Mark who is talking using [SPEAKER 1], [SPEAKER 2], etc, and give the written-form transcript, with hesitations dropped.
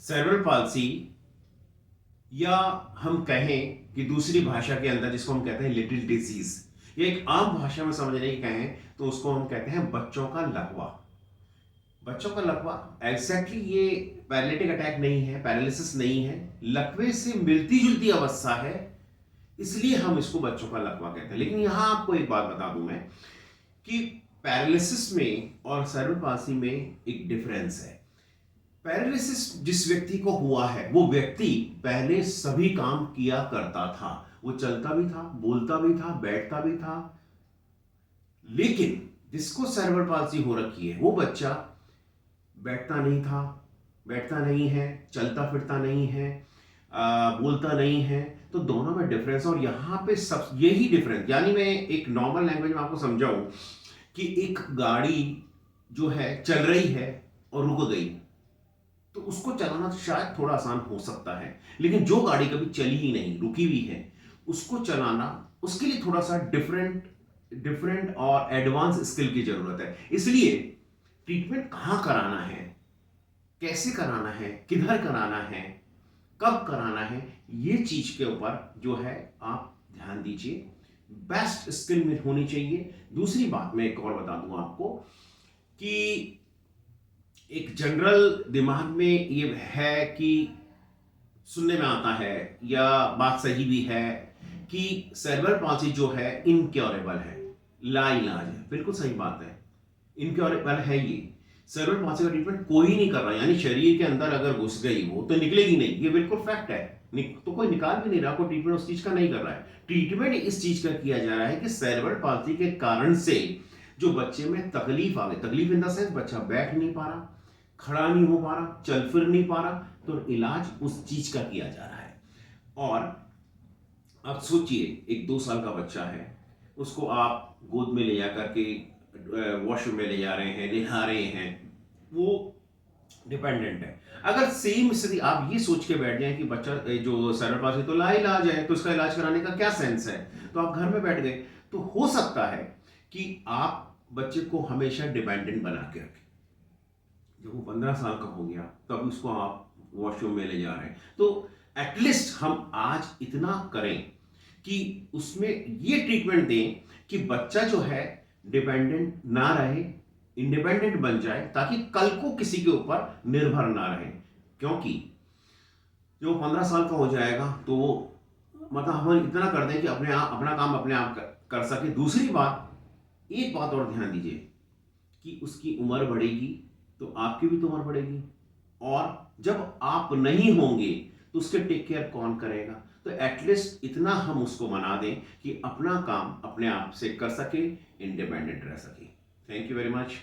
[SPEAKER 1] Cerebral palsy, या हम कहें कि दूसरी भाषा के अंदर जिसको हम कहते हैं लिटिल डिजीज, या एक आम भाषा में समझने की कहें तो उसको हम कहते हैं बच्चों का लकवा। बच्चों का लकवा एग्जैक्टली ये पैरालिटिक अटैक नहीं है, पैरालिसिस नहीं है, लकवे से मिलती जुलती अवस्था है, इसलिए हम इसको बच्चों का लकवा कहते हैं। लेकिन यहां आपको एक बात बता दूं मैं कि पैरालिसिस में और सेरेब्रल पाल्सी में एक डिफरेंस है। पैरालिसिस जिस व्यक्ति को हुआ है वो व्यक्ति पहले सभी काम किया करता था, वो चलता भी था, बोलता भी था, बैठता भी था। लेकिन जिसको सेरेब्रल पाल्सी हो रखी है वो बच्चा बैठता नहीं था, बैठता नहीं है, चलता फिरता नहीं है, बोलता नहीं है। तो दोनों में डिफरेंस, और यहां पे सब यही डिफरेंस, यानी मैं एक नॉर्मल लैंग्वेज में आपको समझाऊं कि एक गाड़ी जो है चल रही है और रुक गई, तो उसको चलाना तो शायद थोड़ा आसान हो सकता है, लेकिन जो गाड़ी कभी चली ही नहीं, रुकी हुई है, उसको चलाना, उसके लिए थोड़ा सा डिफरेंट डिफरेंट और एडवांस स्किल की जरूरत है। इसलिए ट्रीटमेंट कहां कराना है, कैसे कराना है, किधर कराना है, कब कराना है, ये चीज के ऊपर जो है आप ध्यान दीजिए। बेस्ट स्किल में होनी चाहिए। दूसरी बात मैं एक और बता दूं आपको कि एक जनरल दिमाग में ये है कि सुनने में आता है, या बात सही भी है, कि सेरेब्रल पाल्सी जो है इनक्योरेबल है, लाइलाज है। बिल्कुल सही बात है, इनक्योरेबल है ये। सेरेब्रल पाल्सी का ट्रीटमेंट कोई नहीं कर रहा, यानी शरीर के अंदर अगर घुस गई वो तो निकलेगी नहीं, ये बिल्कुल फैक्ट है। तो कोई निकाल भी नहीं रहा, कोई ट्रीटमेंट उस चीज का नहीं कर रहा है। ट्रीटमेंट इस चीज का किया जा रहा है कि सेरेब्रल पाल्सी के कारण से जो बच्चे में तकलीफ आ गई, तकलीफ इन द सेंस बच्चा बैठ नहीं पा रहा, खड़ा नहीं हो पा रहा, चल फिर नहीं पा रहा, तो इलाज उस चीज का किया जा रहा है। और अब सोचिए, एक 2 साल का बच्चा है, उसको आप गोद में ले जा करके वॉशरूम में ले जा रहे हैं, नहा रहे हैं, वो डिपेंडेंट है। अगर सेम स्थिति आप ये सोच के बैठ जाए कि बच्चा जो सेरेब्रल पाल्सी तो लाइलाज है, तो इसका इलाज कराने का क्या सेंस है, तो आप घर में बैठ गए, तो हो सकता है कि आप बच्चे को हमेशा डिपेंडेंट बना के रखें। जब वो 15 साल का हो गया तब उसको आप वॉशरूम में ले जा रहे हैं, तो एटलीस्ट हम आज इतना करें कि उसमें ये ट्रीटमेंट दें कि बच्चा जो है डिपेंडेंट ना रहे, इंडिपेंडेंट बन जाए, ताकि कल को किसी के ऊपर निर्भर ना रहे। क्योंकि जो 15 साल का हो जाएगा तो वो मतलब हम इतना कर दें कि अपने आप अपना काम अपने आप कर सके। दूसरी बात, एक बात और ध्यान दीजिए कि उसकी उम्र बढ़ेगी तो आपकी भी तो उम्र बढ़ेगी, और जब आप नहीं होंगे तो उसके टेक केयर कौन करेगा। तो एटलीस्ट इतना हम उसको मना दें कि अपना काम अपने आप से कर सके, इंडिपेंडेंट रह सके। Thank you very much.